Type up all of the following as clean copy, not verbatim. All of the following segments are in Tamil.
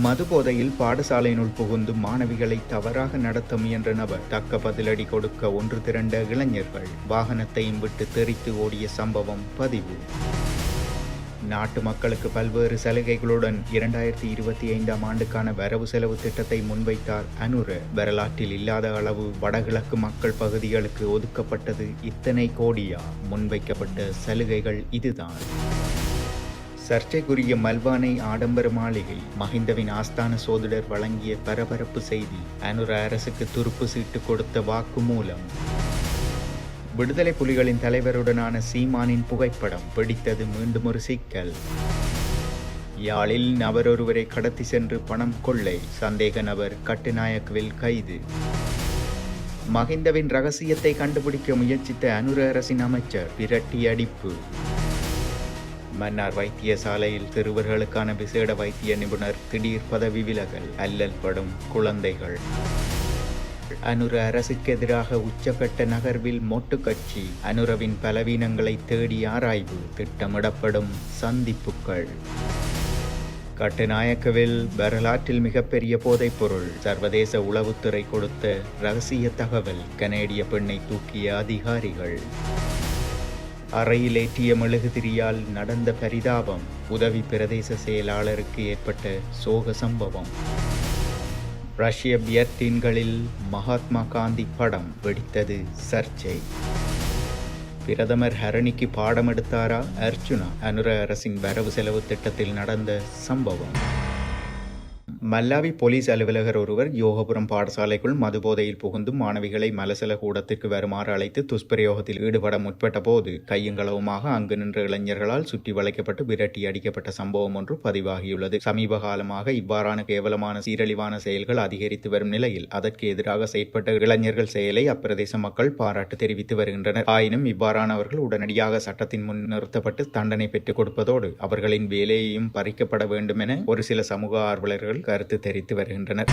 மது போதையில் பாடசாலையினுள் புகுந்து மாணவிகளை தவறாக நடத்த முயன்ற நபர் தக்க பதிலடி கொடுக்க ஒன்று திரண்ட இளைஞர்கள் வாகனத்தையும் விட்டு தெறித்து ஓடிய சம்பவம் பதிவு. நாட்டு மக்களுக்கு பல்வேறு சலுகைகளுடன் 2025ஆம் ஆண்டுக்கான வரவு செலவு திட்டத்தை முன்வைத்தார் அனுர. வரலாற்றில் இல்லாத அளவு வடகிழக்கு மக்கள் பகுதிகளுக்கு ஒதுக்கப்பட்டது இத்தனை கோடியா? முன்வைக்கப்பட்ட சலுகைகள் இதுதான். சர்ச்சைக்குரிய மல்வானை ஆடம்பர மாளிகை, மஹிந்தவின் ஆஸ்தான சோதிடர் வழங்கிய பரபரப்பு செய்தி, அனுர அரசுக்கு துருப்பு சீட்டு கொடுத்த வாக்குமூலம், விடுதலை புலிகளின் தலைவருடனான சீமானின் புகைப்படம், பிடித்தது மீண்டும் ஒரு சிக்கல், யாழில் நபரொருவரை கடத்தி சென்று பணம் கொள்ளை, சந்தேக நபர் கட்டுநாயக்கவில் கைது, மஹிந்தவின் ரகசியத்தை கண்டுபிடிக்க முயற்சித்த அனுர அரசின் அமைச்சர் விரட்டி அடிப்பு, மன்னார் வைத்தியசாலையில் சிறுவர்களுக்கான விசேட வைத்திய நிபுணர் திடீர் பதவி விலகல், அல்லல் படும் குழந்தைகள், அனுர அரசுக்கு எதிராக உச்சகட்ட நகர்வில் மொட்டு கட்சி, அனுரவின் பலவீனங்களை தேடி ஆராய்வு, திட்டமிடப்படும் சந்திப்புகள், கட்டுநாயக்கவில் வரலாற்றில் மிகப்பெரிய போதைப்பொருள், சர்வதேச உளவுத்துறை கொடுத்த ரகசிய தகவல், கனேடிய பெண்ணை தூக்கிய அதிகாரிகள், அறையில் ஏற்றிய மெழுகுதிரியால் நடந்த பரிதாபம், உதவி பிரதேச செயலாளருக்கு ஏற்பட்ட சோக சம்பவம், ரஷ்ய பியர் டின்களில் மகாத்மா காந்தி படம், வெடித்தது சர்ச்சை, பிரதமர் ஹரணிக்கு பாடம் எடுத்தாரா அர்ச்சுனா, அனுர அரசின் வரவு செலவு திட்டத்தில் நடந்த சம்பவம். மல்லாவி போலீஸ் அலுவலகர் ஒருவர் யோகபுரம் பாடசாலைக்குள் மதுபோதையில் புகுந்து மாணவிகளை மலசல கூடத்திற்கு வருமாறு அழைத்து துஷ்பிரயோகத்தில் ஈடுபட முற்பட்ட போது கையுங்களவுமாக அங்கு நின்ற இளைஞர்களால் சுற்றி வளைக்கப்பட்டு விரட்டி அடிக்கப்பட்ட சம்பவம் ஒன்று பதிவாகியுள்ளது. சமீப காலமாக இவ்வாறான கேவலமான சீரழிவான செயல்கள் அதிகரித்து வரும் நிலையில் அதற்கு எதிராக செயற்பட்ட இளைஞர்கள் செயலை அப்பிரதேச மக்கள் பாராட்டு தெரிவித்து வருகின்றனர். ஆயினும் இவ்வாறானவர்கள் உடனடியாக சட்டத்தின் முன் நிறுத்தப்பட்டு தண்டனை பெற்றுக் கொடுப்பதோடு அவர்களின் வேலையையும் பறிக்கப்பட வேண்டும் என ஒரு சில சமூக ஆர்வலர்கள் கருத்து தெரிவித்து வருகின்றனர்.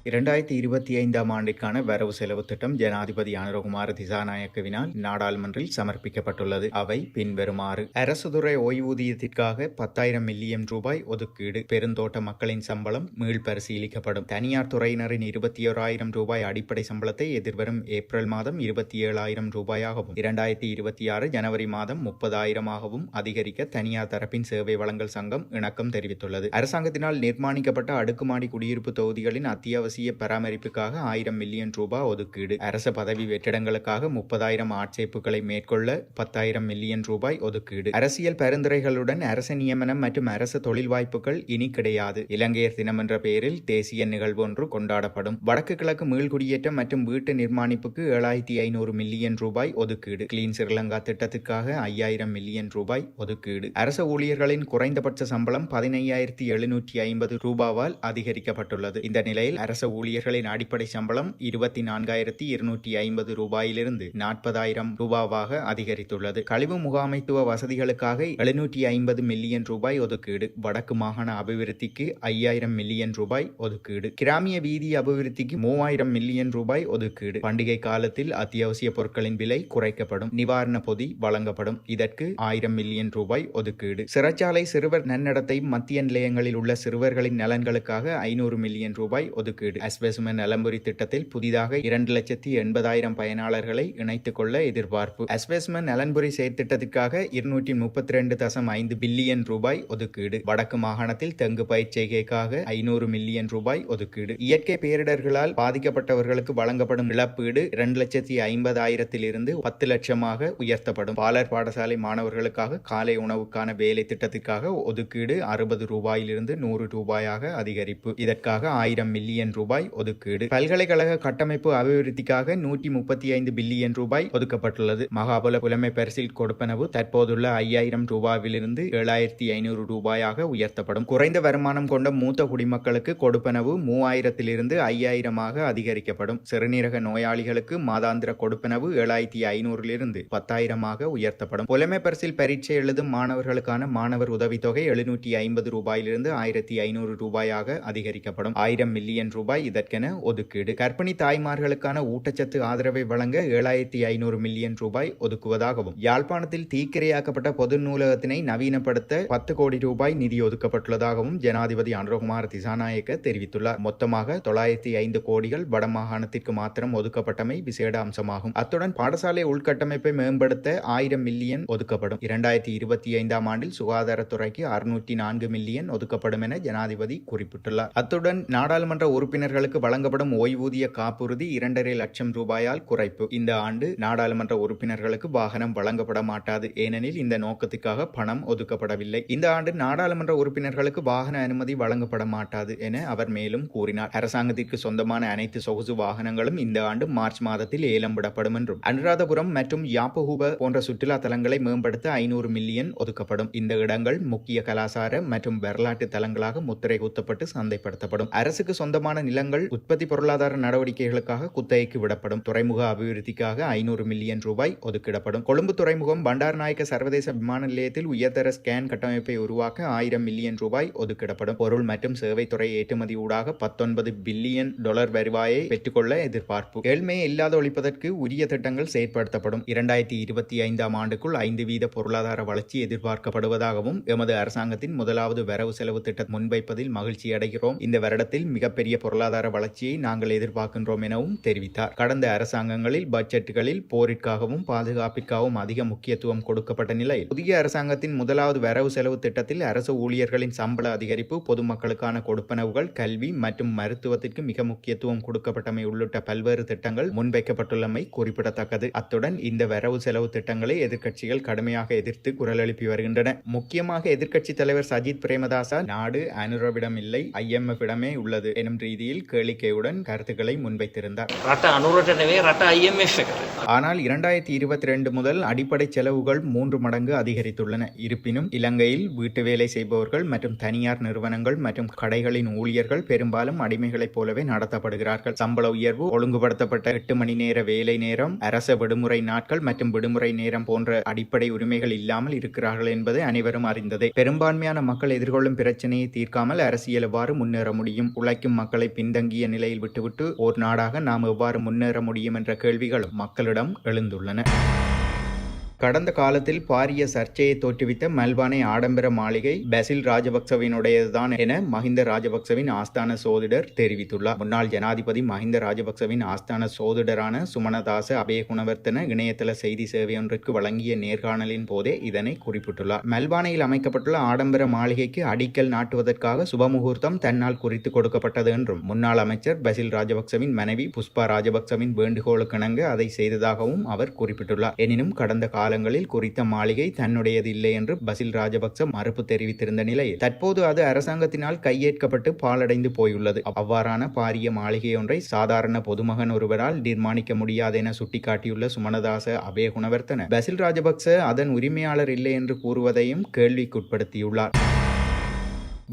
2025ஆம் ஆண்டிற்கான வரவு செலவு திட்டம் ஜனாதிபதி அனுரகுமார திசாநாயக்கவினால் நாடாளுமன்றில் சமர்ப்பிக்கப்பட்டுள்ளது. அவை பின்வருமாறு: அரசு துறை ஓய்வூதியத்திற்காக 10,000 மில்லியன் ரூபாய் ஒதுக்கீடு. பெருந்தோட்ட மக்களின் சம்பளம் மீள் பரிசீலிக்கப்படும். தனியார் துறையினரின் 21,000 ரூபாய் அடிப்படை சம்பளத்தை எதிர்வரும் ஏப்ரல் மாதம் 27,000 ரூபாயாகவும் 2026 ஜனவரி மாதம் 30,000ஆகவும் அதிகரிக்க தனியார் தரப்பின் சேவை வழங்கல் சங்கம் இணக்கம் தெரிவித்துள்ளது. அரசாங்கத்தினால் நிர்மாணிக்கப்பட்ட அடுக்குமாடி குடியிருப்பு தொகுதிகளின் அத்தியாவசிய பராமரிப்புக்காக 1,000 மில்லியன் ரூபாய் ஒதுக்கீடு. அரச பதவி வெற்றிடங்களுக்காக 30,000 ஆட்சேர்ப்புகளை மேற்கொள்ள 10,000 மில்லியன் ரூபாய் ஒதுக்கீடு. அரசியல் பரிந்துரைகளுடன் அரச நியமனம் மற்றும் அரச தொழில் வாய்ப்புகள் இனி கிடையாது. இலங்கையர் தினம் என்ற பெயரில் தேசிய நிகழ்வு ஒன்று கொண்டாடப்படும். வடக்கு கிழக்கு மீள்குடியேற்றம் மற்றும் வீட்டு நிர்மாணிப்புக்கு 7,500 மில்லியன் ரூபாய் ஒதுக்கீடு. கிளீன் ஸ்ரீலங்கா திட்டத்திற்காக 5,000 மில்லியன் ரூபாய் ஒதுக்கீடு. அரச ஊழியர்களின் குறைந்தபட்ச சம்பளம் 15,750 ரூபாவால் அதிகரிக்கப்பட்டுள்ளது. இந்த நிலையில் அரச ஊழியர்களின் அடிப்படை சம்பளம் 24,250 ரூபாயிலிருந்து 40,000 ரூபாவாக அதிகரித்துள்ளது. கழிவு முகாமைத்துவ வசதிகளுக்காக 750 மில்லியன் ரூபாய் ஒதுக்கீடு. வடக்கு மாகாண அபிவிருத்திக்கு 5,000 மில்லியன் ரூபாய் ஒதுக்கீடு. கிராமிய வீதி அபிவிருத்திக்கு 3,000 மில்லியன் ரூபாய் ஒதுக்கீடு. பண்டிகை காலத்தில் அத்தியாவசிய பொருட்களின் விலை குறைக்கப்படும். நிவாரண பொதி வழங்கப்படும். இதற்கு 1,000 மில்லியன் ரூபாய் ஒதுக்கீடு. சிறைச்சாலை சிறுவர் நன்னடத்தை மத்திய நிலையங்களில் உள்ள சிறுவர்களின் நலன்களுக்காக 500 மில்லியன் ரூபாய் ஒதுக்கீடு. அஸ்வெசுமன் நலம்புரி திட்டத்தில் புதிதாக 2,80,000 பயனாளர்களை இணைத்துக் கொள்ள எதிர்பார்ப்பு. அஸ்வெசுமன் நலன்புரி செயற்திட்டத்திற்காக 232.5 பில்லியன் ரூபாய் ஒதுக்கீடு. வடக்கு மாகாணத்தில் தெங்கு பயிர் செய்கைக்காக 500 மில்லியன் ரூபாய் ஒதுக்கீடு. இயற்கை பேரிடர்களால் பாதிக்கப்பட்டவர்களுக்கு வழங்கப்படும் இழப்பீடு 2,50,000 10 லட்சமாக உயர்த்தப்படும். பாலர் பாடசாலை மாணவர்களுக்காக காலை உணவுக்கான வேலை திட்டத்திற்காக ஒதுக்கீடு 60 ரூபாயிலிருந்து 100 ரூபாயாக அதிகரிப்பு. இதற்காக 1,000 மில்லியன் ரூபாய் ஒதுக்கீடு. பல்கலைக்கழக கட்டமைப்பு அபிவிருத்திக்காக 135 பில்லியன் ரூபாய் ஒதுக்கப்பட்டுள்ளது. மகாபல புலமை பரிசில் கொடுப்பனவு தற்போதுள்ள 5,000 ரூபாயிலிருந்து 7,500 ரூபாயாக உயர்த்தப்படும். குறைந்த வருமானம் கொண்ட மூத்த குடிமக்களுக்கு கொடுப்பனவு 3,000 5,000 அதிகரிக்கப்படும். சிறுநீரக நோயாளிகளுக்கு மாதாந்திர கொடுப்பனவு 7,500 10,000 உயர்த்தப்படும். புலமை பரிசில் பரீட்சை எழுதும் மாணவர்களுக்கான மாணவர் உதவித்தொகை 750 ரூபாயிலிருந்து 1,500 ரூபாயாக அதிகரிக்கப்படும். 1,000 மில்லியன் ரூபாய் ரூபாய் இதற்கென ஒதுக்கீடு. கர்ப்பிணி தாய்மார்களுக்கான ஊட்டச்சத்து ஆதரவை வழங்க 7500 மில்லியன் ரூபாய் ஒதுக்குவதாகவும், யாழ்ப்பாணத்தில் தீக்கிரையாக்கப்பட்ட பொது நூலகத்தினை நவீனப்படுத்த 10 கோடி ரூபாய் நிதி ஒதுக்கப்பட்டுள்ளதாகவும் ஜனாதிபதி அனுரகுமார திசாநாயக்க தெரிவித்துள்ளார். மொத்தமாக 905 கோடிகள் வடமாகாணத்திற்கு மாத்திரம் ஒதுக்கப்பட்டமை விசேட அம்சமாகும். அத்துடன் பாடசாலை உள்கட்டமைப்பை மேம்படுத்த 1000 மில்லியன் ஒதுக்கப்படும். 2025ஆம் ஆண்டில் சுகாதாரத்துறைக்கு 604 மில்லியன் ஒதுக்கப்படும் என ஜனாதிபதி குறிப்பிட்டுள்ளார். அத்துடன் நாடாளுமன்ற உறுப்பினர்களுக்கு வழங்கப்படும் ஓய்வூதிய காப்புறுதி 2.5 லட்சம் ரூபாயால் குறைப்பு. இந்த ஆண்டு நாடாளுமன்ற உறுப்பினர்களுக்கு வாகனம் வழங்கப்பட மாட்டாது. ஏனெனில் இந்த நோக்கத்துக்காக பணம் ஒதுக்கப்படவில்லை. இந்த ஆண்டு நாடாளுமன்ற உறுப்பினர்களுக்கு வாகன அனுமதி வழங்கப்பட மாட்டாது என அவர் மேலும் கூறினார். அரசாங்கத்திற்கு சொந்தமான அனைத்து சொகுசு வாகனங்களும் இந்த ஆண்டு மார்ச் மாதத்தில் ஏலம் விடப்படும் என்றும், அனுராதபுரம் மற்றும் யாப்புகுப போன்ற சுற்றுலா தலங்களை மேம்படுத்த 500 மில்லியன் ஒதுக்கப்படும். இந்த இடங்கள் முக்கிய கலாசார மற்றும் வரலாற்று தலங்களாக முத்திரை குத்தப்பட்டு சந்தைப்படுத்தப்படும். அரசுக்கு சொந்தமான நிலங்கள் உற்பத்தி பொருளாதார நடவடிக்கைகளுக்காக குத்தகைக்கு விடப்படும். துறைமுக அபிவிருத்திக்காக 500 மில்லியன் ரூபாய் ஒதுக்கிடப்படும். கொழும்பு துறைமுகம் பண்டாரநாயக்க சர்வதேச விமான நிலையத்தில் உயர்தர ஸ்கேன் கட்டமைப்பை உருவாக்க 1000 மில்லியன் ரூபாய் ஒதுக்கிடப்படும். பொருள் மற்றும் சேவைத்துறை ஏற்றுமதி ஊடாக 19 பில்லியன் டாலர் வருவாயை பெற்றுக்கொள்ள எதிர்பார்ப்பு. ஏழ்மையை இல்லாத ஒழிப்பதற்கு உரிய திட்டங்கள் செயற்படுத்தப்படும். 2025ஆம் ஆண்டுக்குள் 5% பொருளாதார வளர்ச்சி எதிர்பார்க்கப்படுவதாகவும், எமது அரசாங்கத்தின் முதலாவது வரவு செலவு திட்டத்தை முன்வைப்பதில் மகிழ்ச்சி அடைகிறோம். இந்த வருடத்தில் மிகப்பெரிய பொருளாதார வளர்ச்சியை நாங்கள் எதிர்பார்க்கின்றோம் எனவும் தெரிவித்தார். கடந்த அரசாங்கங்களில் பட்ஜெட்டுகளில் போரிற்காகவும் பாதுகாப்பிற்காகவும் அதிக முக்கியத்துவம் கொடுக்கப்பட்ட நிலையில், புதிய அரசாங்கத்தின் முதலாவது வரவு செலவு திட்டத்தில் அரசு ஊழியர்களின் சம்பள அதிகரிப்பு, பொதுமக்களுக்கான கொடுப்பனவுகள், கல்வி மற்றும் மருத்துவத்திற்கு மிக முக்கியத்துவம் கொடுக்கப்பட்டமை உள்ளிட்ட பல்வேறு திட்டங்கள் முன்வைக்கப்பட்டுள்ளமை குறிப்பிடத்தக்கது. அத்துடன் இந்த வரவு செலவு திட்டங்களை எதிர்க்கட்சிகள் கடுமையாக எதிர்த்து குரல் எழுப்பி வருகின்றன. முக்கியமாக எதிர்க்கட்சி தலைவர் சஜித் பிரேமதாச நாடு அனுரவிடம் இல்லை, IMF இடமே உள்ளது எனும் ரீதியில் கேளிக்கையுடன் கருத்துக்களை முன்வைத்திருந்தார். ஆனால் 2022 முதல் அடிப்படை செலவுகள் 3 மடங்கு அதிகரித்துள்ளன. இருப்பினும் இலங்கையில் வீட்டு வேலை செய்பவர்கள் மற்றும் தனியார் நிறுவனங்கள் மற்றும் கடைகளின் ஊழியர்கள் பெரும்பாலும் அடிமைகளைப் போலவே நடத்தப்படுகிறார்கள். சம்பள உயர்வு, ஒழுங்குபடுத்தப்பட்ட 8 மணி நேர வேலை நேரம், அரச விடுமுறை நாட்கள் மற்றும் விடுமுறை நேரம் போன்ற அடிப்படை உரிமைகள் இல்லாமல் இருக்கிறார்கள் என்பது அனைவரும் அறிந்ததே. பெரும்பான்மையான மக்கள் எதிர்கொள்ளும் பிரச்சனையை தீர்க்காமல் அரசியல் எவ்வாறு முன்னேற முடியும்? உழைக்கும் மக்களை பின்தங்கிய நிலையில் விட்டுவிட்டு ஓர் நாடாக நாம் எவ்வாறு முன்னேற முடியும் என்ற கேள்விகளும் மக்களிடம் எழுந்துள்ளன. கடந்த காலத்தில் பாரிய சர்ச்சையை தோற்றுவித்த மல்வானை ஆடம்பர மாளிகை பசில் ராஜபக்சவினுடையதுதான் என மஹிந்த ராஜபக்சவின் ஆஸ்தான சோதிடர் தெரிவித்துள்ளார். முன்னாள் ஜனாதிபதி மஹிந்த ராஜபக்சவின் ஆஸ்தான சோதிடரான சுமனதாச அபேகுணவர்த்தன இணையதள செய்தி சேவையொன்றிற்கு வழங்கிய நேர்காணலின் போதே இதனை குறிப்பிட்டுள்ளார். மல்வானையில் அமைக்கப்பட்டுள்ள ஆடம்பர மாளிகைக்கு அடிக்கல் நாட்டுவதற்காக சுபமுகூர்த்தம் தன்னால் குறித்து கொடுக்கப்பட்டது என்றும், முன்னாள் அமைச்சர் பசில் ராஜபக்சவின் மனைவி புஷ்பா ராஜபக்சவின் வேண்டுகோளுக்கிணங்க அதை செய்ததாகவும் அவர் குறிப்பிட்டுள்ளார். எனினும் கடந்த காலங்களில் குறித்த மாளிகை தன்னுடையது இல்லை என்று பசில் ராஜபக்ச மறுப்பு தெரிவித்திருந்த நிலையில் தற்போது அது அரசாங்கத்தினால் கையேற்கப்பட்டு பாலடைந்து போயுள்ளது. அவ்வாறான பாரிய மாளிகை ஒன்றை சாதாரண பொதுமகன் ஒருவரால் நிர்மாணிக்க முடியாது என சுட்டிக்காட்டியுள்ள சுமனதாச அபேகுணவர்த்தன, பசில் ராஜபக்ச அதன் உரிமையாளர் இல்லை என்று கூறுவதையும் கேள்விக்குட்படுத்தியுள்ளார்.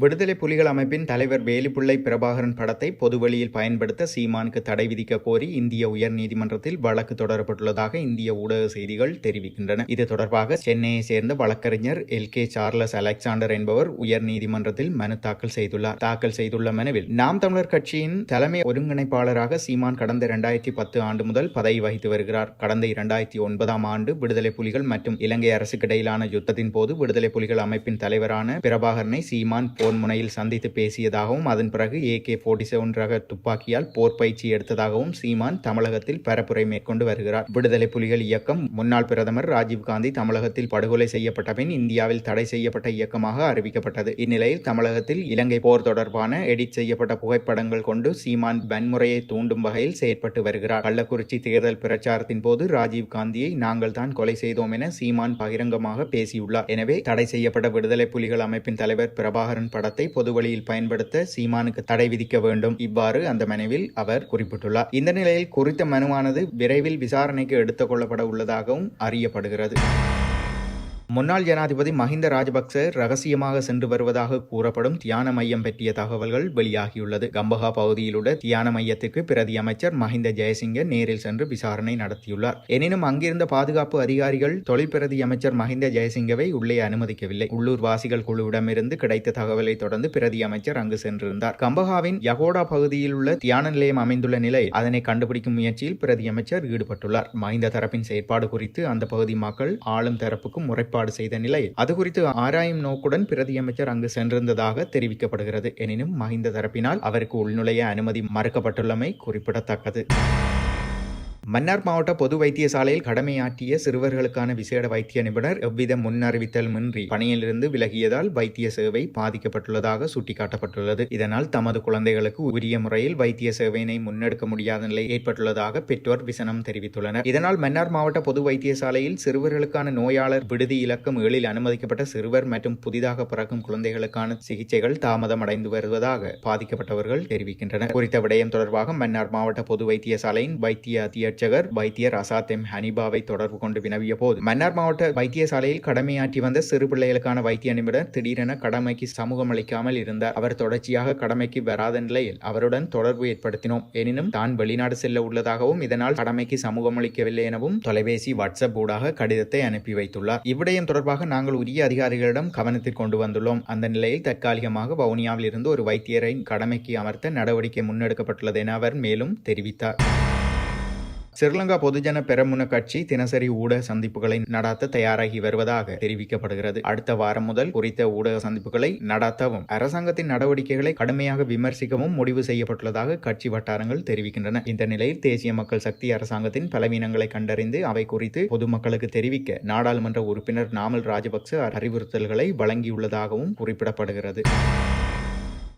விடுதலை புலிகள் அமைப்பின் தலைவர் வேலுப்பிள்ளை பிரபாகரன் படத்தை பொதுவெளியில் பயன்படுத்த சீமானுக்கு தடை விதிக்க கோரி இந்திய உயர்நீதிமன்றத்தில் வழக்கு தொடரப்பட்டுள்ளதாக இந்திய ஊடக செய்திகள் தெரிவிக்கின்றன. இது தொடர்பாக சென்னையை சேர்ந்த வழக்கறிஞர் LK சார்லஸ் அலெக்சாண்டர் என்பவர் உயர்நீதிமன்றத்தில் மனு தாக்கல் செய்துள்ளார். தாக்கல் செய்துள்ள மனுவில், நாம் தமிழர் கட்சியின் தலைமை ஒருங்கிணைப்பாளராக சீமான் கடந்த 2010 ஆண்டு முதல் பதவி வகித்து வருகிறார். கடந்த 2009ஆம் ஆண்டு விடுதலை புலிகள் மற்றும் இலங்கை அரசுக்கு இடையிலான யுத்தத்தின் போது விடுதலை புலிகள் அமைப்பின் தலைவரான பிரபாகரனை சீமான் போர் முனையில் சந்தித்து பேசியதாகவும், அதன் பிறகு AK-47 ரக துப்பாக்கியால் போர் பயிற்சி எடுத்ததாகவும் சீமான் தமிழகத்தில் பரப்புரை மேற்கொண்டு வருகிறார். விடுதலை புலிகள் இயக்கம் முன்னாள் பிரதமர் ராஜீவ்காந்தி தமிழகத்தில் படுகொலை செய்யப்பட்ட பின் இந்தியாவில் தடை செய்யப்பட்ட இயக்கமாக அறிவிக்கப்பட்டது. இந்நிலையில் தமிழகத்தில் இலங்கை போர் தொடர்பான எடிட் செய்யப்பட்ட புகைப்படங்கள் கொண்டு சீமான் வன்முறையை தூண்டும் வகையில் செயற்பட்டு வருகிறார். கள்ளக்குறிச்சி தேர்தல் பிரச்சாரத்தின் போது ராஜீவ்காந்தியை நாங்கள் தான் கொலை செய்தோம் என சீமான் பகிரங்கமாக பேசியுள்ளார். எனவே தடை செய்யப்பட்ட விடுதலை புலிகள் அமைப்பின் தலைவர் பிரபாகரன் படத்தை பொதுவெளியில் பயன்படுத்த சீமானுக்கு தடை விதிக்க வேண்டும், இவ்வாறு அந்த மனுவில் அவர் குறிப்பிட்டுள்ளார். இந்த நிலையில் குறித்த மனுவானது விரைவில் விசாரணைக்கு எடுத்துக் கொள்ளப்பட உள்ளதாகவும் அறியப்படுகிறது. முன்னாள் ஜனாதிபதி மஹிந்த ராஜபக்ச ரகசியமாக சென்று வருவதாக கூறப்படும் தியான மையம் பற்றிய தகவல்கள் வெளியாகியுள்ளது. கம்பஹா பகுதியில் உள்ள தியான மையத்திற்கு பிரதி அமைச்சர் மஹிந்த ஜெயசிங்க நேரில் சென்று விசாரணை நடத்தியுள்ளார். எனினும் அங்கிருந்த பாதுகாப்பு அதிகாரிகள் தொழில் பிரதி அமைச்சர் மஹிந்த ஜெயசிங்கவை உள்ளே அனுமதிக்கவில்லை. உள்ளூர்வாசிகள் குழுவிடமிருந்து கிடைத்த தகவலை தொடர்ந்து பிரதி அமைச்சர் அங்கு சென்றிருந்தார். கம்பஹாவின் யகோடா பகுதியில் உள்ள தியான நிலையம் அமைந்துள்ள நிலையில் அதனை கண்டுபிடிக்கும் முயற்சியில் பிரதி அமைச்சர் ஈடுபட்டுள்ளார். மஹிந்த தரப்பின் செயற்பாடு குறித்து அந்த பகுதி மக்கள் ஆளும் தரப்புக்கு முறைப்பாடு செய்த நிலையில் அது குறித்து ஆராயும் நோக்குடன் பிரதி அமைச்சர் அங்கு சென்றிருந்ததாக தெரிவிக்கப்படுகிறது. எனினும் மஹிந்த தரப்பினால் அவருக்கு உள்நுழைய அனுமதி மறுக்கப்பட்டுள்ளமை குறிப்பிடத்தக்கது. மன்னார் மாவட்ட பொது வைத்தியசாலையில் கடமையாற்றிய சிறுவர்களுக்கான விசேட வைத்திய நிபுணர் எவ்வித முன்னறிவித்தலுமின்றி பணியிலிருந்து விலகியதால் வைத்திய சேவை பாதிக்கப்பட்டுள்ளதாக சுட்டிக்காட்டப்பட்டுள்ளது. இதனால் தமது குழந்தைகளுக்கு உரிய முறையில் வைத்திய சேவையினை முன்னெடுக்க முடியாத நிலை ஏற்பட்டுள்ளதாக பெற்றோர் விசனம் தெரிவித்துள்ளனர். இதனால் மன்னார் மாவட்ட பொது வைத்தியசாலையில் சிறுவர்களுக்கான நோயாளர் விடுதி இலக்கம் 7 அனுமதிக்கப்பட்ட சிறுவர் மற்றும் புதிதாக பிறக்கும் குழந்தைகளுக்கான சிகிச்சைகள் தாமதமடைந்து வருவதாக பாதிக்கப்பட்டவர்கள் தெரிவிக்கின்றனர். குறித்த விடயம் தொடர்பாக மன்னார் மாவட்ட பொது வைத்தியசாலையின் வைத்திய வைத்தியர் அசாத் எம் ஹனிபாவை தொடர்பு கொண்டு வினவிய போது மன்னார் மாவட்ட வைத்தியசாலையில் கடமையாற்றி வந்த சிறு பிள்ளைகளுக்கான வைத்திய நிபுணர் திடீரென கடமைக்கு சமூகம் அளிக்காமல் இருந்தார். அவர் தொடர்ச்சியாக கடமைக்கு வராத நிலையில் அவருடன் தொடர்பு ஏற்படுத்தினோம். எனினும் தான் வெளிநாடு செல்ல உள்ளதாகவும் இதனால் கடமைக்கு சமூகம் அளிக்கவில்லை எனவும் தொலைபேசி வாட்ஸ்அப் ஊடாக கடிதத்தை அனுப்பி வைத்துள்ளார். இவ்விடயம் தொடர்பாக நாங்கள் உரிய அதிகாரிகளிடம் கவனத்தில் கொண்டு வந்துள்ளோம். அந்த நிலையில் தற்காலிகமாக வவுனியாவில் இருந்து ஒரு வைத்தியரை கடமைக்கு அமர்த்த நடவடிக்கை முன்னெடுக்கப்பட்டுள்ளது என அவர் மேலும் தெரிவித்தார். ஸ்ரீலங்கா பொதுஜன பெரமுன கட்சி தினசரி ஊடக சந்திப்புகளை நடாத்த தயாராகி வருவதாக தெரிவிக்கப்படுகிறது. அடுத்த வாரம் முதல் குறித்த ஊடக சந்திப்புகளை நடாத்தவும் அரசாங்கத்தின் நடவடிக்கைகளை கடுமையாக விமர்சிக்கவும் முடிவு செய்யப்பட்டுள்ளதாக கட்சி வட்டாரங்கள் தெரிவிக்கின்றன. இந்த நிலையில் தேசிய மக்கள் சக்தி அரசாங்கத்தின் பலவீனங்களை கண்டறிந்து அவை குறித்து பொதுமக்களுக்கு தெரிவிக்க நாடாளுமன்ற உறுப்பினர் நாமல் ராஜபக்ச அறிவுறுத்தல்களை வழங்கியுள்ளதாகவும் குறிப்பிடப்படுகிறது.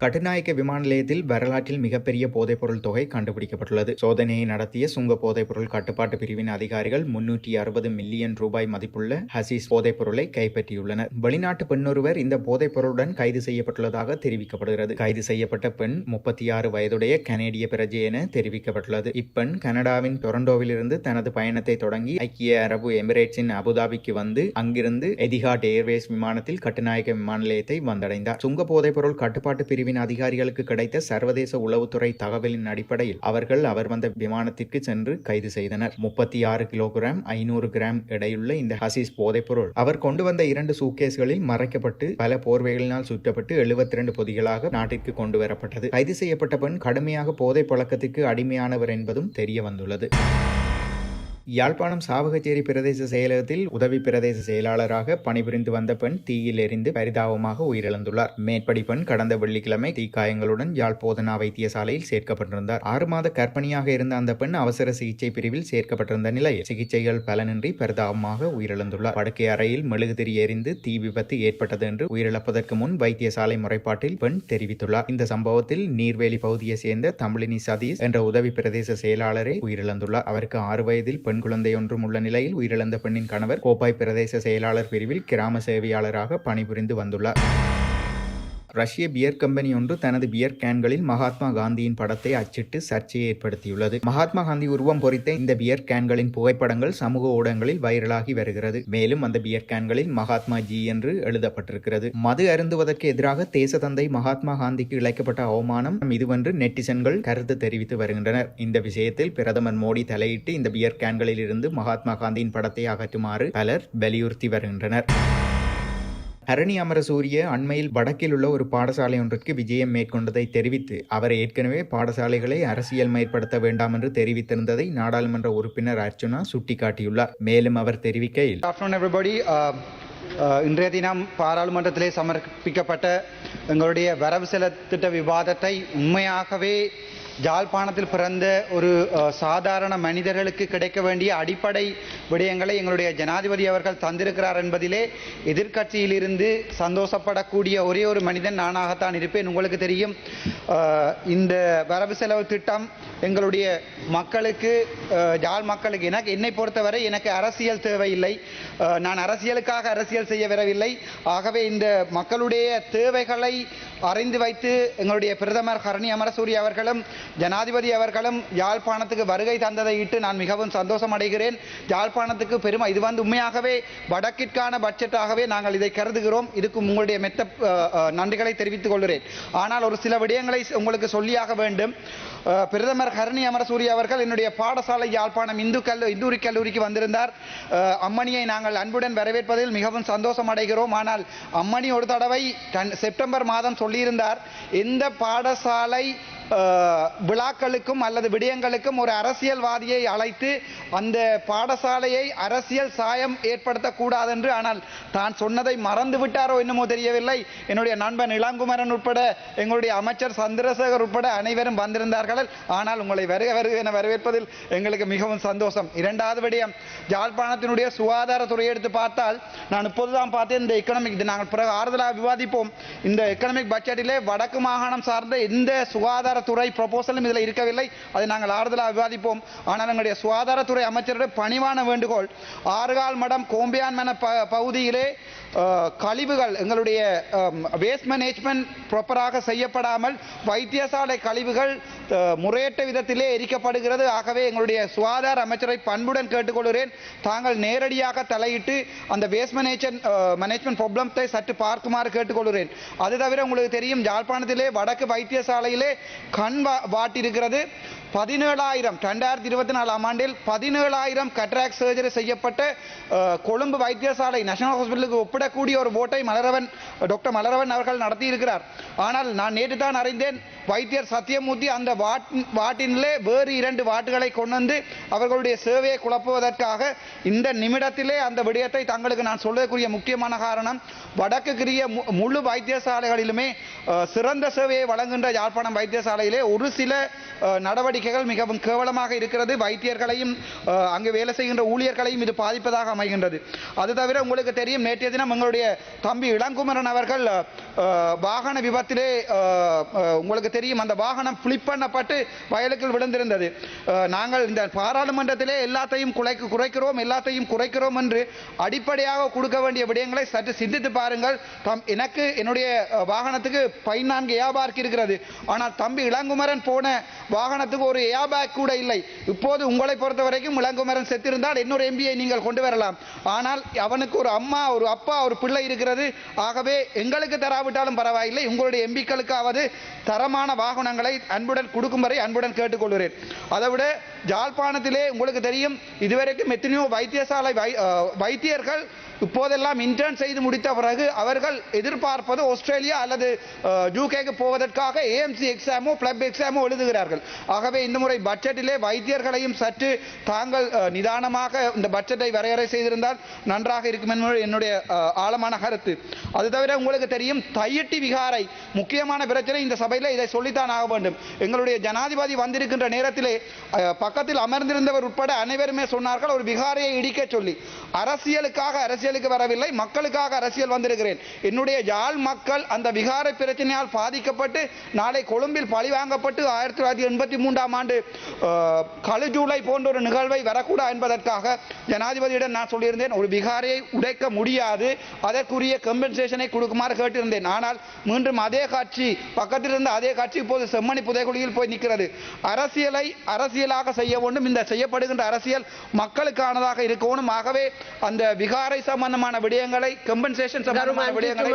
கட்டுநாயக்க விமான நிலையத்தில் வரலாற்றில் மிகப்பெரிய போதைப்பொருள் தொகை கண்டுபிடிக்கப்பட்டுள்ளது. சோதனையை நடத்திய சுங்க போதைப்பொருள் கட்டுப்பாட்டு பிரிவின் அதிகாரிகள் 360 மில்லியன் ரூபாய் மதிப்புள்ள ஹசீஸ் போதைப்பொருளை கைப்பற்றியுள்ளனர். வெளிநாட்டு பெண்ணொருவர் இந்த போதைப்பொருளுடன் கைது செய்யப்பட்டுள்ளதாக தெரிவிக்கப்படுகிறது. கைது செய்யப்பட்ட பெண் 36 வயதுடைய கனேடிய பிரஜை என தெரிவிக்கப்பட்டுள்ளது. இப்பெண் கனடாவின் டொரண்டோவிலிருந்து தனது பயணத்தை தொடங்கி ஐக்கிய அரபு எமிரேட்ஸின் அபுதாபிக்கு வந்து அங்கிருந்து எதிஹாட் ஏர்வேஸ் விமானத்தில் கட்டுநாயக்க விமான நிலையத்தை வந்தடைந்தார். சுங்க போதைப்பொருள் கட்டுப்பாட்டு பிரிவு அதிகாரிகளுக்கு கிடைத்த சர்வதேச உளவுத்துறை தகவலின் அடிப்படையில் அவர் வந்த விமானத்திற்கு சென்று கைது செய்தனர். 36 கிலோகிராம் 500 கிராம் எடையுள்ள இந்த ஹசீஸ் போதைப்பொருள் அவர் கொண்டு வந்த 2 சூட்கேஸ்களில் மறைக்கப்பட்டு பல போர்வைகளினால் சுற்றப்பட்டு 72 பொதிகளாக நாட்டிற்கு கொண்டு வரப்பட்டது. கைது செய்யப்பட்ட பெண் கடுமையாக போதை பழக்கத்திற்கு அடிமையானவர் என்பதும் தெரிய வந்துள்ளது. யாழ்ப்பாணம் சாவகச்சேரி பிரதேச செயலகத்தில் உதவி பிரதேச செயலாளராக பணிபுரிந்து வந்த பெண் தீயில் எரிந்து பரிதாபமாக உயிரிழந்துள்ளார். மேற்படி பெண் கடந்த வெள்ளிக்கிழமை தீக்காயங்களுடன் யாழ் போதனா வைத்தியசாலையில் சேர்க்கப்பட்டிருந்தார். 6 மாத கர்ப்பிணியாக இருந்த அந்த பெண் அவசர சிகிச்சை பிரிவில் சேர்க்கப்பட்டிருந்த நிலையில் சிகிச்சைகள் பலனின்றி பரிதாபமாக உயிரிழந்துள்ளார். படுக்கை அறையில் மெழுகுதிரி எரிந்து தீ விபத்து ஏற்பட்டது என்று உயிரிழப்பதற்கு முன் வைத்தியசாலை முறைப்பாட்டில் பெண் தெரிவித்துள்ளார். இந்த சம்பவத்தில் நீர்வேலி பகுதியை சேர்ந்த தமிழினி சதீஷ் என்ற உதவி பிரதேச செயலாளரே உயிரிழந்துள்ளார். அவருக்கு 6 வயதில் பெண் குழந்தை ஒன்றும் உள்ள நிலையில் உயிரிழந்த பெண்ணின் கணவர் கோப்பாய் பிரதேச செயலாளர் பிரிவில் கிராம சேவையாளராக பணிபுரிந்து வந்துள்ளார். ரஷ்ய பியர் கம்பெனி ஒன்று தனது பியர் கேன்களில் மகாத்மா காந்தியின் படத்தை அச்சிட்டு சர்ச்சையை ஏற்படுத்தியுள்ளது. மகாத்மா காந்தி உருவம் பொறித்த இந்த பியர் கேன்களின் புகைப்படங்கள் சமூக ஊடகங்களில் வைரலாகி வருகிறது. மேலும் அந்த பியர் கேன்களில் மகாத்மா ஜி என்று எழுதப்பட்டிருக்கிறது. மது அருந்துவதற்கு எதிராக தேசத்தந்தை மகாத்மா காந்திக்கு இழைக்கப்பட்ட அவமானம் இதுவென்று நெட்டிசன்கள் கருத்து தெரிவித்து வருகின்றனர். இந்த விஷயத்தில் பிரதமர் மோடி தலையிட்டு இந்த பியர் கேன்களில் இருந்து மகாத்மா காந்தியின் படத்தை அகற்றுமாறு பலர் வலியுறுத்தி வருகின்றனர். ஹரணி அமரசூரிய அண்மையில் வடக்கில் உள்ள ஒரு பாடசாலை ஒன்றிற்கு விஜயம் மேற்கொண்டதை தெரிவித்து அவர் ஏற்கனவே பாடசாலைகளை அரசியல் மயப்படுத்த வேண்டாம் என்று தெரிவித்திருந்ததை நாடாளுமன்ற உறுப்பினர் அர்ச்சுனா சுட்டிக்காட்டியுள்ளார். மேலும் அவர் தெரிவிக்கையில், இன்றைய தினம் பாராளுமன்றத்திலே சமர்ப்பிக்கப்பட்ட எங்களுடைய வரவு செலவு திட்ட விவாதத்தை உண்மையாகவே யாழ்ப்பாணத்தில் பிறந்த ஒரு சாதாரண மனிதர்களுக்கு கிடைக்க வேண்டிய அடிப்படை விடயங்களை எங்களுடைய ஜனாதிபதி அவர்கள் தந்திருக்கிறார் என்பதிலே எதிர்க்கட்சியிலிருந்து சந்தோஷப்படக்கூடிய ஒரே ஒரு மனிதன் நானாகத்தான் இருப்பேன். உங்களுக்கு தெரியும், இந்த வரவு செலவு திட்டம் எங்களுடைய மக்களுக்கு, யாழ் மக்களுக்கு, என்னை பொறுத்தவரை எனக்கு அரசியல் தேவையில்லை. நான் அரசியலுக்காக அரசியல் செய்ய வரவில்லை. ஆகவே இந்த மக்களுடைய தேவைகளை அறிந்து வைத்து எங்களுடைய பிரதமர் ஹரணி அமரசூரிய அவர்களும் ஜனாதிபதி அவர்களும் யாழ்ப்பாணத்துக்கு வருகை தந்ததை இட்டு நான் மிகவும் சந்தோஷம் அடைகிறேன். யாழ்ப்பாணத்துக்கு பெருமை இது உண்மையாகவே வடக்கிற்கான பட்ஜெட்டாகவே நாங்கள் இதை கருதுகிறோம். இதுக்கு உங்களுடைய மெத்த நன்றிகளை தெரிவித்துக் கொள்கிறேன். ஆனால் ஒரு சில விடயங்களை உங்களுக்கு சொல்லியாக வேண்டும். பிரதமர் ஹரணி அமரசூரிய அவர்கள் என்னுடைய பாடசாலை யாழ்ப்பாணம் இந்தூரி கல்லூரிக்கு வந்திருந்தார். அம்மணியை நாங்கள் அன்புடன் வரவேற்பதில் மிகவும் சந்தோஷம் அடைகிறோம். ஆனால் அம்மணி ஒரு தடவை செப்டம்பர் மாதம் சொல்லியிருந்தார், எந்த பாடசாலை விழாக்களுக்கும் அல்லது விடயங்களுக்கும் ஒரு அரசியல்வாதியை அழைத்து அந்த பாடசாலையை அரசியல் சாயம் ஏற்படுத்தக்கூடாது என்று. ஆனால் தான் சொன்னதை மறந்து விட்டாரோ என்னமோ தெரியவில்லை. என்னுடைய நண்பன் இளங்குமரன் உட்பட எங்களுடைய அமைச்சர் சந்திரசேகர் உட்பட அனைவரும் வந்திருந்தார்கள். ஆனால் உங்களை வருக வருக என வரவேற்பதில் எங்களுக்கு மிகவும் சந்தோஷம். இரண்டாவது விடயம், யாழ்ப்பாணத்தினுடைய சுகாதாரத்துறையை எடுத்து பார்த்தால், நான் இப்போதுதான் பார்த்தேன் இந்த எக்கனாமிக், நாங்கள் பிறகு ஆறுதலாக விவாதிப்போம். இந்த எக்கனாமிக் பட்ஜெட்டிலே வடக்கு மாகாணம் சார்ந்த எந்த சுகாதாரத்துறை ப்ரொபோசலும் இதில் இருக்கவில்லை. அதை நாங்கள் ஆறுதலாக விவாதிப்போம். ஆனால் எங்களுடைய சுகாதாரத்துறை அமைச்சருடைய பணிவான வேண்டுகோள், ஆறுகால் மடம் கோம்பியான் மன பகுதியிலே கழிவுகள், எங்களுடைய வேஸ்ட் மேனேஜ்மெண்ட் ப்ராப்பராக செய்யப்படாமல் வைத்தியசாலை கழிவுகள் முறையற்ற விதத்திலே எரிக்கப்படுகிறது. ஆகவே எங்களுடைய சுகாதார அமைச்சரை பண்புடன் கேட்டுக்கொள்கிறேன், தாங்கள் நேரடியாக தலையிட்டு அந்த வேஸ்ட் மேனேஜ்மெண்ட் ப்ராப்ளத்தை சற்று பார்க்குமாறு கேட்டுக்கொள்கிறேன். அது தவிர உங்களுக்கு தெரியும், யாழ்ப்பாணத்திலே வடக்கு வைத்தியசாலையிலே கண் வாட்டிருக்கிறது. 17,000 2024 ஆண்டில் 17,000 கட்ராக்ட் சர்ஜரி செய்யப்பட்ட கொழும்பு வைத்தியசாலை நேஷனல் ஹாஸ்பிட்டலுக்கு ஒப்பிடக்கூடிய ஒரு போட்டை டாக்டர் மலரவன் அவர்கள் நடத்தியிருக்கிறார். ஆனால் நான் நேற்று தான் அறிந்தேன், வைத்தியர் சத்தியமூர்த்தி அந்த வாட்டினிலே வேறு 2 வாட்டுகளை கொண்டு வந்து அவர்களுடைய சேவையை குழப்புவதற்காக இந்த நிமிடத்திலே அந்த விடயத்தை தங்களுக்கு நான் சொல்லக்கூடிய முக்கியமான காரணம், வடக்குரிய முழு வைத்தியசாலைகளிலுமே சிறந்த சேவையை வழங்குகின்ற யாழ்ப்பாணம் வைத்தியசாலையிலே ஒரு சில நடவடிக்கைகள் மிகவும் கேவலமாக இருக்கிறது. வைத்தியர்களையும் அங்கு வேலை செய்கின்ற ஊழியர்களையும் இது பாதிப்பதாக அமைகின்றது. அது தவிர உங்களுக்கு தெரியும், நேற்றைய தினம் எங்களுடைய தம்பி இளங்குமரன் அவர்கள் வாகன விபத்திலே, உங்களுக்கு தெரியும், அந்த வாகனம் பிளிப் பண்ணப்பட்டு வயலுக்குள் விழுந்திருந்தது. நாங்கள் இந்த பாராளுமன்றத்திலே எல்லாத்தையும் குறைக்கிறோம் என்று அடிப்படையாக கொடுக்க வேண்டிய விடயங்களை சற்று சிந்தித்து பாருங்கள். எனக்கு என்னுடைய வாகனத்துக்கு 14 ஏர்பேக் இருக்கிறது. ஆனால் தம்பி இளங்குமரன் போன வாகனத்துக்கு ஒரு ஏர்பேக் கூட இல்லை. இப்போது உங்களை பொறுத்த வரைக்கும் இளங்குமரன் செத்திருந்தால் இன்னொரு எம்பியை நீங்கள் கொண்டு வரலாம். ஆனால் அவனுக்கு ஒரு அம்மா, ஒரு அப்பா, ஒரு பிள்ளை இருக்கிறது. ஆகவே எங்களுக்கு தராவிட்டாலும் பரவாயில்லை, உங்களுடைய எம்பிக்களுக்காவது தரமான வாகனங்களை அன்புடன் கொடுக்கும் வரை அன்புடன் கேட்டுக்கொள்கிறேன். அதைவிட யாழ்ப்பாணத்திலே உங்களுக்கு தெரியும், இதுவரைக்கும் எத்தனையோ வைத்தியர்கள் இப்போதெல்லாம் இன்டர்ன் செய்து முடித்த பிறகு அவர்கள் எதிர்பார்ப்பது ஆஸ்திரேலியா அல்லது யூகேக்கு போவதற்காக ஏஎம்சி எக்ஸாமோ பிளப் எக்ஸாமோ எழுதுகிறார்கள். ஆகவே இந்த முறை பட்ஜெட்டிலே வைத்தியர்களையும் சற்று தாங்கள் நிதானமாக இந்த பட்ஜெட்டை வரையறை செய்திருந்தால் நன்றாக இருக்கும் என்பது என்னுடைய ஆழமான கருத்து. அது தவிர உங்களுக்கு தெரியும், தையிட்டி விகாரை முக்கியமான பிரச்சனை. இந்த சபையில் இதை சொல்லித்தான் ஆக வேண்டும். எங்களுடைய ஜனாதிபதி வந்திருக்கின்ற நேரத்திலே பக்கத்தில் அமர்ந்திருந்தவர் உட்பட அனைவருமே சொன்னார்கள், ஒரு விகாரையை இடிக்க சொல்லி. அரசியலுக்கு வரவில்லை, மக்களுக்காக அரசியல் வந்திருக்கிறேன். என்னுடைய யாழ் மக்கள் அந்த விகாரை பிரச்சனையால் பாதிக்கப்பட்டு நாளை கொழும்பில் பழிவாங்கப்பட்டு 1983 ஆண்டு கழுஜூலை போன்ற ஒரு நிகழ்வை வரக்கூடாது என்பதற்காக ஜனாதிபதியிடம் நான் சொல்லியிருந்தேன், ஒரு விகாரையை உடைக்க முடியாது, அதற்குரிய கம்பென்சேஷனை கொடுக்குமாறு கேட்டிருந்தேன். ஆனால் மீண்டும் அதே காட்சி, பக்கத்தில் இருந்த அதே காட்சி இப்போது செம்மணி புதைகுழியில் போய் நிற்கிறது. அரசியலை அரசியலாக செய்ய வேண்டும். இந்த செய்யப்படுகின்ற அரசியல் மக்களுக்கானதாக இருக்கணும். ஆகவே அந்த விகாரை சம்பந்தமான விடயங்களை, கம்பென்சேஷன் சம்பந்தமான விடயங்களை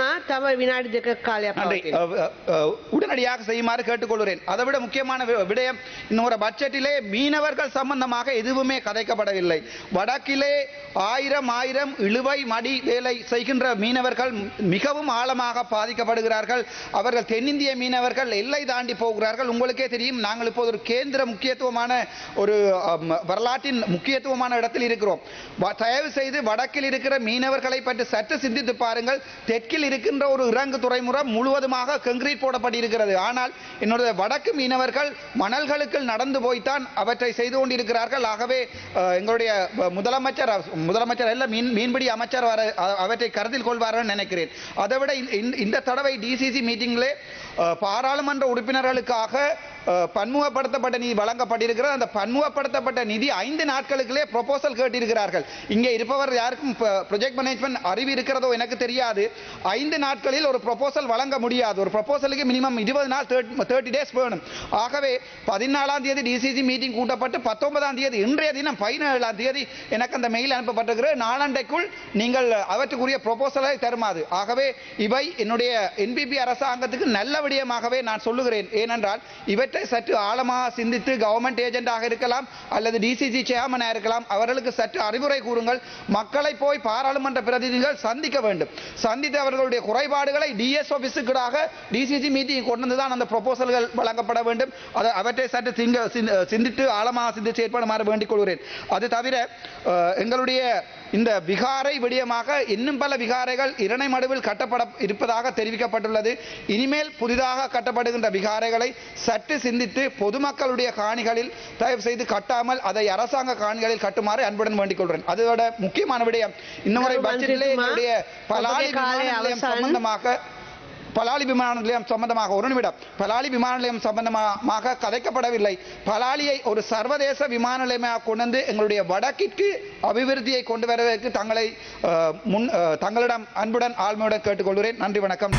உடனடியாக செய்யுமாறு கேட்டுக்கொள்கிறேன். அதைவிட முக்கியமான விடயம், இன்னொரு பட்ஜெட்டிலே மீனவர்கள் சம்பந்தமாக எதுவுமே கதைக்கப்படவில்லை. வடக்கிலே 1000 இழுவை மடி வேலை செய்கின்ற மீனவர்கள் மிகவும் ஆழமாக பாதிக்கப்படுகிறார்கள். அவர்கள் தென்னிந்திய மீனவர்கள் எல்லை தாண்டி போகிறார்கள். உங்களுக்கே தெரியும், நாங்கள் இப்போது ஒரு கேந்திர முக்கியத்துவமான ஒரு வரலாற்றின் முக்கியத்துவமான இடத்தில் இருக்கிறோம். தயவு செய்து வடக்கில் இருக்கிற மீனவர்களை பற்றி சற்று சிந்தித்து பாருங்கள். தெற்கில் இருக்கின்ற ஒரு இறங்கு துறைமுகம் முழுவதுமாக கங்கிரீட் போடப்பட்டிருக்கிறது. ஆனால் என்னுடைய வடக்கு மீனவர்கள் மணல்களுக்குள் நடந்து போய்த்தான் அவற்றை செய்து கொண்டிருக்கிறார்கள். ஆகவே எங்களுடைய முதலமைச்சர் அல்ல, மீன்பிடி அமைச்சர் அவற்றை கருத்தில் கொள்வார்கள் நினைக்கிறேன். அதைவிட இந்த தடவை டிசிசி மீட்டிங்கிலே பாராளுமன்ற உறுப்பினர்களுக்காக பன்முகப்படுத்தப்பட்ட நிதி வழங்கப்பட்டிருக்கிறது. அந்த பன்முகப்படுத்தப்பட்ட நிதி 5 நாட்களுக்குள்ளே ப்ரொபோசல் கேட்டிருக்கிறார்கள். இங்கே இருப்பவர் யாருக்கும் ப்ரொஜெக்ட் மேனேஜ்மெண்ட் அறிவு இருக்கிறதோ எனக்கு தெரியாது. 5 நாட்களில் ஒரு ப்ரொபோசல் வழங்க முடியாது. ஒரு ப்ரொபோசலுக்கு மினிமம் 20 நாள் 30 டேஸ் வேணும். ஆகவே 14ஆம் தேதி டிசிசி மீட்டிங் கூட்டப்பட்டு 19ஆம் தேதி இன்றைய தினம் 17ஆம் தேதி எனக்கு அந்த மெயில் அனுப்பப்பட்டிருக்கிறது. நாளண்டைக்குள் நீங்கள் அவற்றுக்குரிய ப்ரொபோசலை தருமாறு. ஆகவே இவை என்னுடைய என்பிபி அரசாங்கத்துக்கு நல்ல விடயமாகவே நான் சொல்லுகிறேன். ஏனென்றால் இவற்றை சற்று ஆழமாக சிந்தித்து கவர்மெண்ட் ஏஜென்டாக இருக்கலாம் அல்லது டிசிசி சேர்மனாக இருக்கலாம், அவர்களுக்கு சற்று அறிவுரை கூறுங்கள். மக்களை போய் பாராளுமன்ற பிரதிநிதிகள் சந்திக்க வேண்டும். சந்தித்து அவர்களுடைய குறைபாடுகளை டிஎஸ் ஆபீஸுக்காக டிசிசி மீட்டிங் கொண்டு வந்துதான் அந்த ப்ரொபோசல்கள் வழங்கப்பட வேண்டும். அவற்றை சற்று சிந்தித்து ஆழமாக சிந்தித்து செயற்படுமாறு வேண்டிக் கொள்கிறேன். அது தவிர எங்களுடைய இந்த விகாரை விடயமாக இன்னும் பல விகாரைகள் இரணைமடுவில் கட்டப்பட இருப்பதாக தெரிவிக்கப்பட்டுள்ளது. இனிமேல் புதிதாக கட்டப்படுகின்ற விகாரைகளை சற்று சிந்தித்து பொதுமக்களுடைய காணிகளில் தயவு செய்து கட்டாமல் அதை அரசாங்க காணிகளில் கட்டுமாறு அன்புடன் வேண்டிக் கொள்கிறேன். அதோட முக்கியமான விடயம் இன்னொரு பட்ஜெட்டிலே எங்களுடைய பலாலி விமான நிலையம் சம்பந்தமாக பலாலி விமான நிலையம் சம்பந்தமாக ஒரு நிமிடம் பலாலி விமான நிலையம் சம்பந்தமாக கதைக்கப்படவில்லை. பலாலியை ஒரு சர்வதேச விமான நிலையமாக கொண்டு வந்து எங்களுடைய வடக்கிற்கு அபிவிருத்தியை கொண்டு வருவதற்கு தங்களிடம் அன்புடன் ஆழ்மையுடன் கேட்டுக்கொள்கிறேன். நன்றி, வணக்கம்.